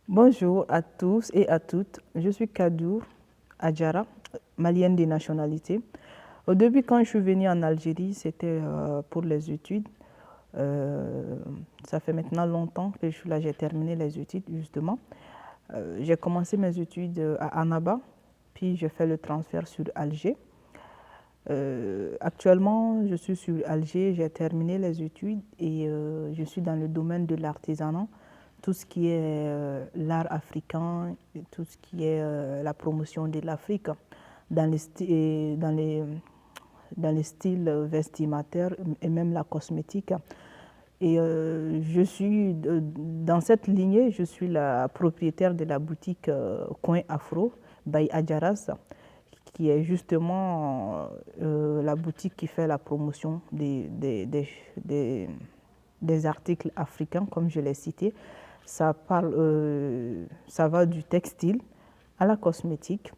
Bonjour à tous et à toutes. Je suis Kadour Adjara, malienne de nationalité. Au début, quand je suis venue en Algérie, c'était pour les études. Euh, Ça fait maintenant longtemps que je suis là, j'ai terminé les études justement. J'ai commencé mes études à Annaba, puis j'ai fait le transfert sur Alger. Actuellement, je suis sur Alger, j'ai terminé les études et je suis dans le domaine de l'artisanat, tout ce qui est l'art africain, et tout ce qui est la promotion de l'Afrique dans les, dans les styles vestimentaires et même la cosmétique. Et dans cette lignée, je suis la propriétaire de la boutique Coin Afro by Adjaras, qui est justement la boutique qui fait la promotion des articles africains, comme je l'ai cité. Ça va du textile à la cosmétique,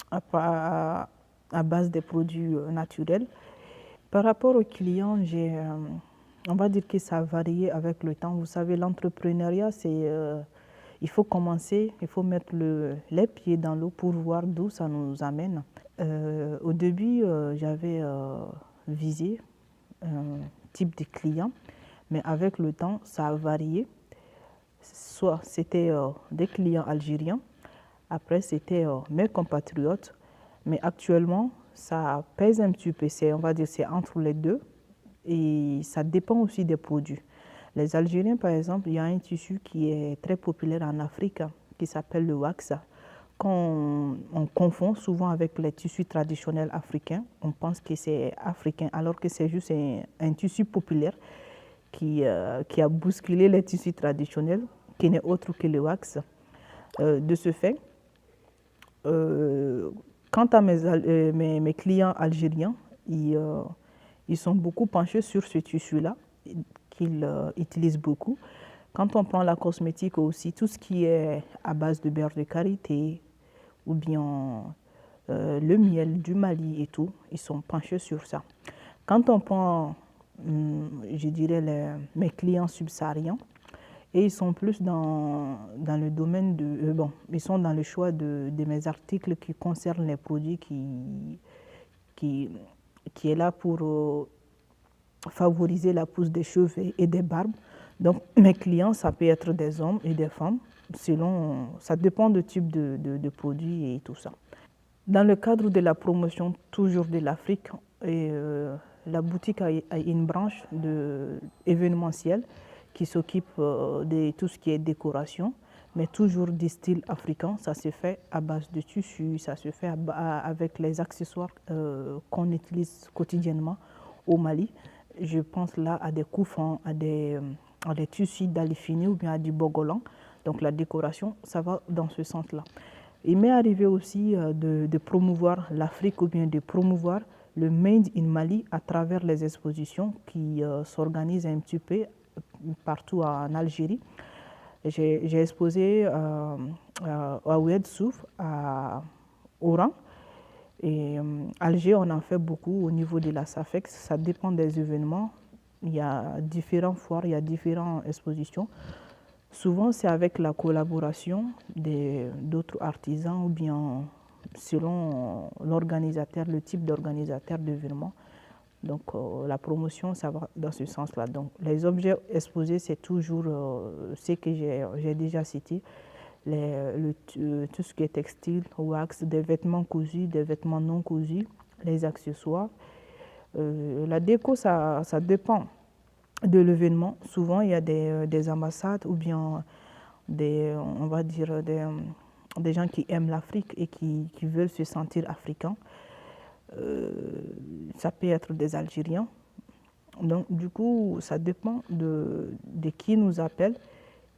à base des produits naturels. Par rapport aux clients, on va dire que ça a varié avec le temps. Vous savez, l'entrepreneuriat, il faut commencer, il faut mettre les pieds dans l'eau pour voir d'où ça nous amène. Au début, j'avais visé un type de client, mais avec le temps, ça a varié. Soit c'était des clients algériens, après c'était mes compatriotes, mais actuellement, ça pèse un petit peu, on va dire c'est entre les deux, et ça dépend aussi des produits. Les Algériens, par exemple, il y a un tissu qui est très populaire en Afrique, qui s'appelle le wax. Quand on confond souvent avec les tissus traditionnels africains, on pense que c'est africain, alors que c'est juste un tissu populaire qui a bousculé les tissus traditionnels, qui n'est autre que le wax. De ce fait, euh, quant à mes clients algériens, ils sont beaucoup penchés sur ce tissu-là, qu'ils utilisent beaucoup. Quand on prend la cosmétique aussi, tout ce qui est à base de beurre de karité ou bien le miel du Mali et tout, ils sont penchés sur ça. Quand on prend, je dirais, mes clients subsahariens, et ils sont plus dans le domaine de... bon, ils sont dans le choix de mes articles qui concernent les produits qui, qui est là pour favoriser la pousse des cheveux et des barbes. Donc, mes clients, ça peut être des hommes et des femmes, ça dépend du type de produit et tout ça. Dans le cadre de la promotion toujours de l'Afrique, la boutique a une branche événementielle qui s'occupe de tout ce qui est décoration, mais toujours du style africain. Ça se fait à base de tissus, ça se fait avec les accessoires qu'on utilise quotidiennement au Mali. Je pense là à des koufans, à des tissus d'Alifini ou bien à du bogolan. Donc la décoration, ça va dans ce sens-là. Il m'est arrivé aussi de promouvoir l'Afrique ou bien de promouvoir le Made in Mali à travers les expositions qui s'organisent un petit peu partout en Algérie. J'ai exposé à Oued Souf, à Oran. Et Alger, on en fait beaucoup au niveau de la SAFEX. Ça dépend des événements. Il y a différents foires, il y a différentes expositions. Souvent, c'est avec la collaboration d'autres artisans ou bien selon l'organisateur, le type d'organisateur d'événement. Donc, la promotion, ça va dans ce sens-là. Donc, les objets exposés, c'est toujours ce que j'ai déjà cité. Tout ce qui est textile, wax, des vêtements cousus, des vêtements non cousus, les accessoires. La déco, ça dépend de l'événement. Souvent, il y a des ambassades ou bien on va dire des gens qui aiment l'Afrique et qui veulent se sentir africains. Ça peut être des Algériens. Donc, du coup, ça dépend de qui nous appelle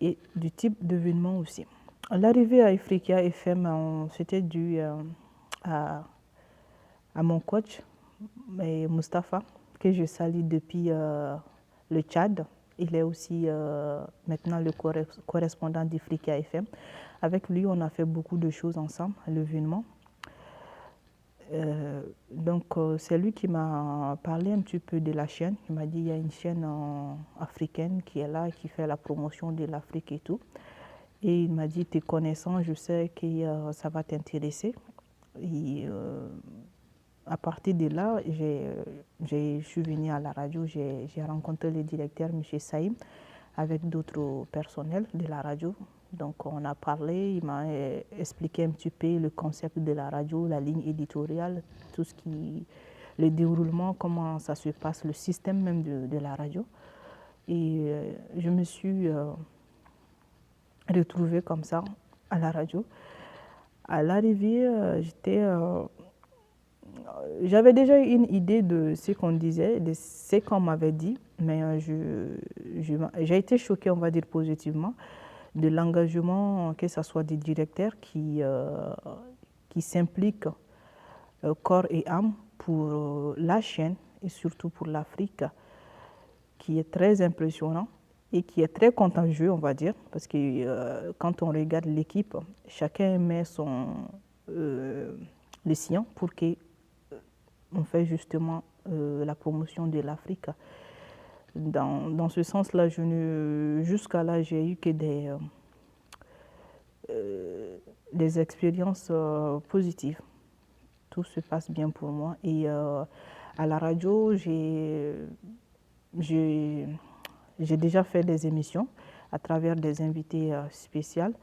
et du type d'événement aussi. L'arrivée à Africa FM, c'était dû à, à mon coach, Mustapha, que je salue depuis le Tchad. Il est aussi maintenant le correspondant d'Africa FM. Avec lui, on a fait beaucoup de choses ensemble à l'événement. Donc, c'est lui qui m'a parlé un petit peu de la chaîne. Il m'a dit qu'il y a une chaîne africaine qui est là, qui fait la promotion de l'Afrique et tout. Et il m'a dit, tes connaissances, je sais que ça va t'intéresser. Et à partir de là, je suis venue à la radio, j'ai rencontré le directeur, M. Saïm, avec d'autres personnels de la radio. Donc on a parlé, il m'a expliqué un petit peu le concept de la radio, la ligne éditoriale, tout ce qui, le déroulement, comment ça se passe, le système même de la radio. Et je me suis retrouvée comme ça à la radio. À l'arrivée, j'avais déjà eu une idée de ce qu'on disait, de ce qu'on m'avait dit, mais j'ai été choquée, on va dire positivement, de l'engagement, que ce soit des directeurs qui s'impliquent corps et âme pour la chaîne et surtout pour l'Afrique, qui est très impressionnant et qui est très contagieux, on va dire, parce que quand on regarde l'équipe, chacun met le sien pour qu'on fait justement la promotion de l'Afrique. Dans ce sens-là, jusqu'à là, j'ai eu que des expériences positives. Tout se passe bien pour moi. Et à la radio, j'ai déjà fait des émissions à travers des invités spéciaux.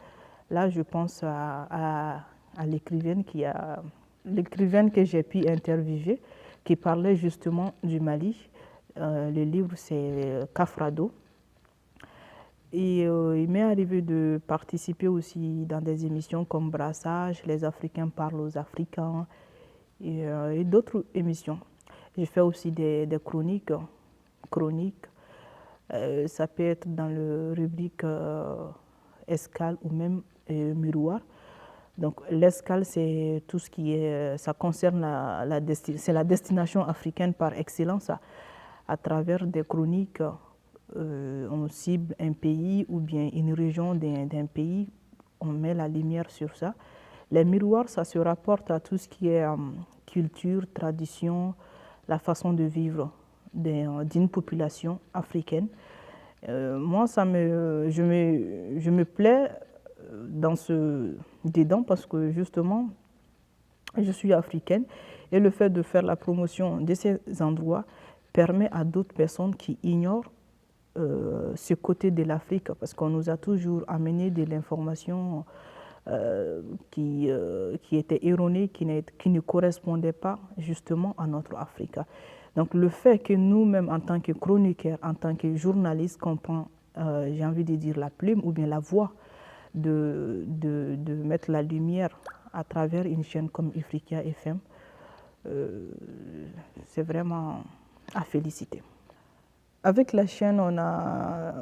Là, je pense à l'écrivaine que j'ai pu interviewer, qui parlait justement du Mali. Le livre, c'est Kafrado. Et il m'est arrivé de participer aussi dans des émissions comme Brassage, Les Africains parlent aux Africains et d'autres émissions. J'ai fait aussi des chroniques. Ça peut être dans le rubrique escale ou même miroir. Donc l'escale, c'est tout ce qui est, ça concerne c'est la destination africaine par excellence. À travers des chroniques, on cible un pays ou bien une région d'un pays, on met la lumière sur ça. Les miroirs, ça se rapporte à tout ce qui est culture, tradition, la façon de vivre d'une population africaine. Moi, je me plais dedans parce que justement, je suis africaine et le fait de faire la promotion de ces endroits permet à d'autres personnes qui ignorent ce côté de l'Afrique, parce qu'on nous a toujours amené de l'information qui était erronée, qui ne correspondait pas justement à notre Afrique. Donc le fait que nous-mêmes, en tant que chroniqueurs, en tant que journalistes, qu'on prend, j'ai envie de dire, la plume ou bien la voix de mettre la lumière à travers une chaîne comme Ifriqiya FM, c'est vraiment à féliciter. Avec la chaîne, on a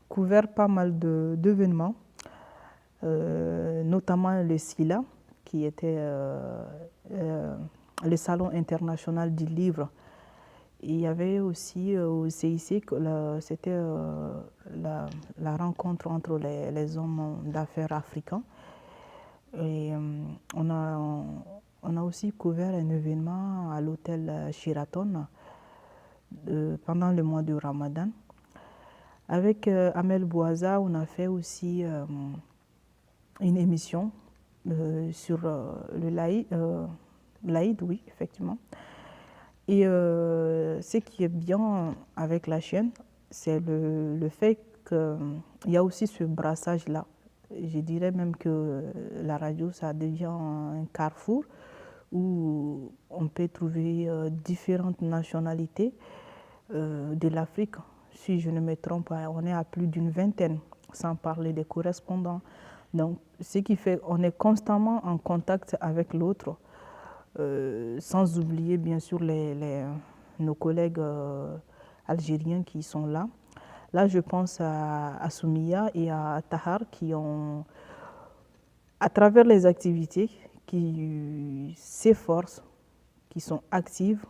couvert pas mal d'événements, notamment le SILA, qui était le Salon international du livre. Et il y avait aussi au CIC, c'était la rencontre entre les hommes d'affaires africains. Et on a aussi couvert un événement à l'hôtel Sheraton pendant le mois de Ramadan. Avec Amel Bouaza, on a fait aussi une émission sur le l'Aïd, oui, effectivement. Et ce qui est bien avec la chaîne, c'est le fait qu'il y a aussi ce brassage-là. Je dirais même que la radio, ça devient un carrefour où on peut trouver différentes nationalités de l'Afrique. Si je ne me trompe pas, on est à plus d'une vingtaine, sans parler des correspondants. Donc, ce qui fait qu'on est constamment en contact avec l'autre, sans oublier bien sûr nos collègues algériens qui sont là. Là, je pense à Soumiya et à Tahar qui ont, à travers les activités, qui s'efforcent, qui sont actives.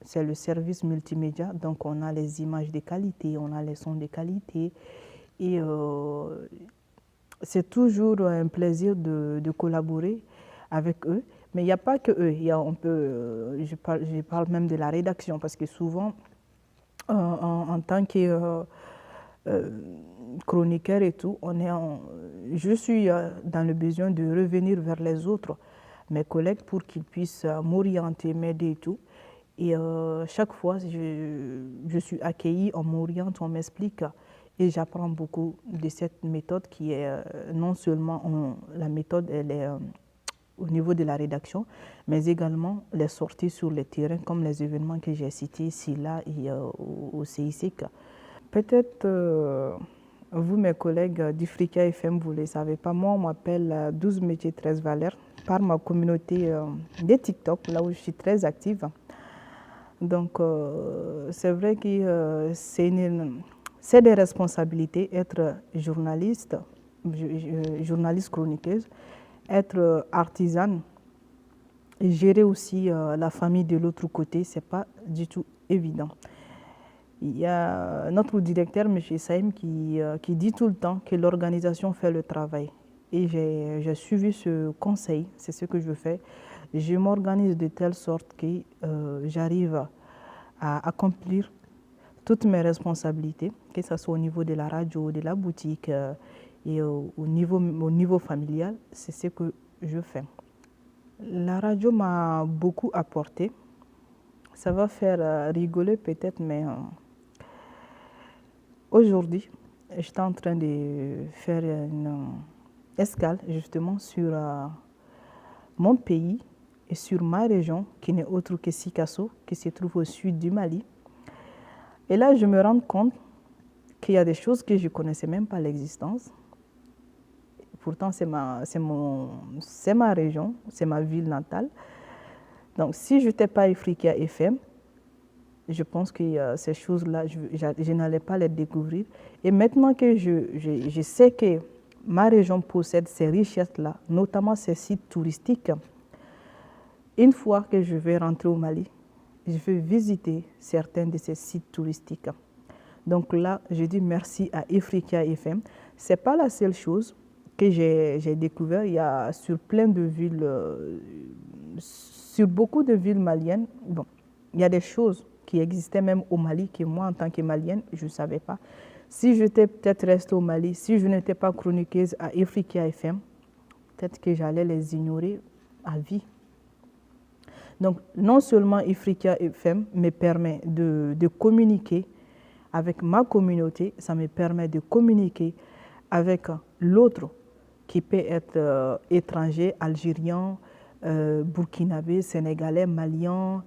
C'est le service multimédia, donc on a les images de qualité, on a les sons de qualité. Et c'est toujours un plaisir de collaborer avec eux. Mais il n'y a pas que eux. Je parle même de la rédaction, parce que souvent, en tant que chroniqueur et tout, je suis dans le besoin de revenir vers les autres, mes collègues, pour qu'ils puissent m'orienter, m'aider et tout. Et chaque fois, je suis accueillie, on m'oriente, on m'explique. Et j'apprends beaucoup de cette méthode qui est non seulement la méthode, elle est au niveau de la rédaction, mais également les sorties sur le terrain, comme les événements que j'ai cités ici, là, et au CICIC. Peut-être vous, mes collègues d'Ifrica FM, vous ne le savez pas, moi on m'appelle 12 métiers 13 valeurs par ma communauté de TikTok, là où je suis très active. Donc c'est vrai que c'est des responsabilités, être journaliste, journaliste chroniqueuse, être artisane, et gérer aussi la famille de l'autre côté, ce n'est pas du tout évident. Il y a notre directeur, M. Saïm, qui dit tout le temps que l'organisation fait le travail. Et j'ai suivi ce conseil, c'est ce que je fais. Je m'organise de telle sorte que j'arrive à accomplir toutes mes responsabilités, que ce soit au niveau de la radio, de la boutique et au niveau familial, c'est ce que je fais. La radio m'a beaucoup apporté. Ça va faire rigoler peut-être, mais aujourd'hui, j'étais en train de faire une escale justement sur mon pays et sur ma région, qui n'est autre que Sikasso, qui se trouve au sud du Mali. Et là, je me rends compte qu'il y a des choses que je ne connaissais même pas l'existence. Pourtant, c'est ma région, c'est ma ville natale. Donc, si je n'étais pas Ifrica FM, je pense que ces choses-là, je n'allais pas les découvrir. Et maintenant que je sais que ma région possède ces richesses-là, notamment ces sites touristiques, une fois que je vais rentrer au Mali, je vais visiter certains de ces sites touristiques. Donc là, je dis merci à Ifrica FM. Ce n'est pas la seule chose que j'ai découvert. Il y a sur plein de villes, sur beaucoup de villes maliennes, bon, il y a des choses qui existaient même au Mali que moi, en tant que Malienne, je ne savais pas. Si j'étais peut-être restée au Mali, si je n'étais pas chroniqueuse à Ifrica FM, peut-être que j'allais les ignorer à vie. Donc, non seulement Ifrica FM me permet de communiquer avec ma communauté, ça me permet de communiquer avec l'autre qui peut être étranger, algérien, burkinabé, sénégalais, malien,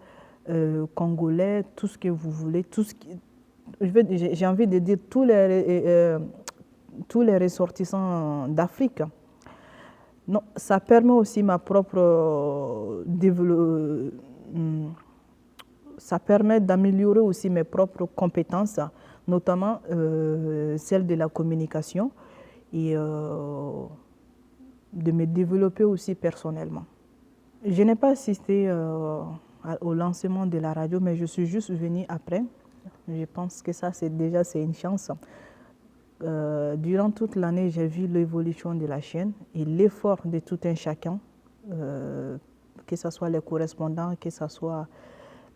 congolais, tout ce que vous voulez, j'ai envie de dire tous les ressortissants d'Afrique. Non, ça permet aussi ça permet d'améliorer aussi mes propres compétences, notamment celles de la communication, et de me développer aussi personnellement. Je n'ai pas assisté au lancement de la radio, mais je suis juste venue après. Je pense que ça, c'est une chance. Durant toute l'année, j'ai vu l'évolution de la chaîne et l'effort de tout un chacun, que ce soit les correspondants, que ce soit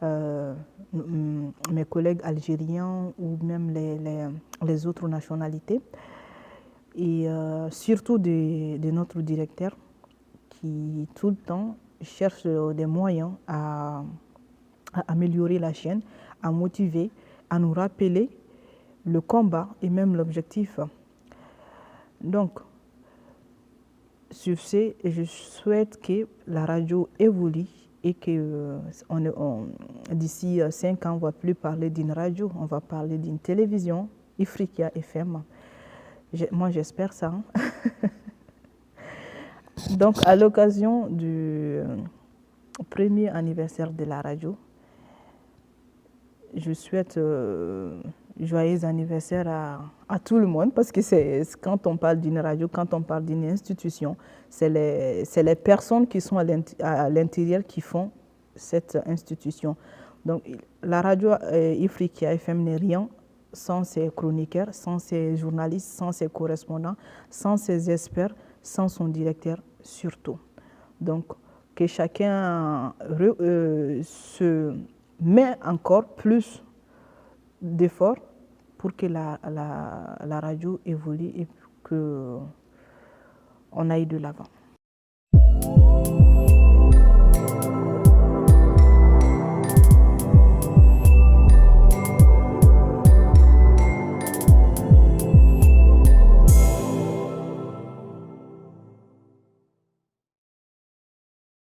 mes collègues algériens ou même les autres nationalités. Et surtout de notre directeur qui tout le temps cherche des moyens à améliorer la chaîne, à motiver, à nous rappeler le combat et même l'objectif. Donc, sur ce, je souhaite que la radio évolue et que d'ici 5 ans, on ne va plus parler d'une radio, on va parler d'une télévision, Ifrica FM. Moi, j'espère ça. Donc, à l'occasion du premier anniversaire de la radio, je souhaite joyeux anniversaire à tout le monde, parce que quand on parle d'une radio, quand on parle d'une institution, c'est les personnes qui sont à l'intérieur qui font cette institution. Donc la radio Ifrica FM n'est rien sans ses chroniqueurs, sans ses journalistes, sans ses correspondants, sans ses experts, sans son directeur surtout. Donc que chacun se met encore plus d'efforts, pour que la radio évolue et que on aille de l'avant.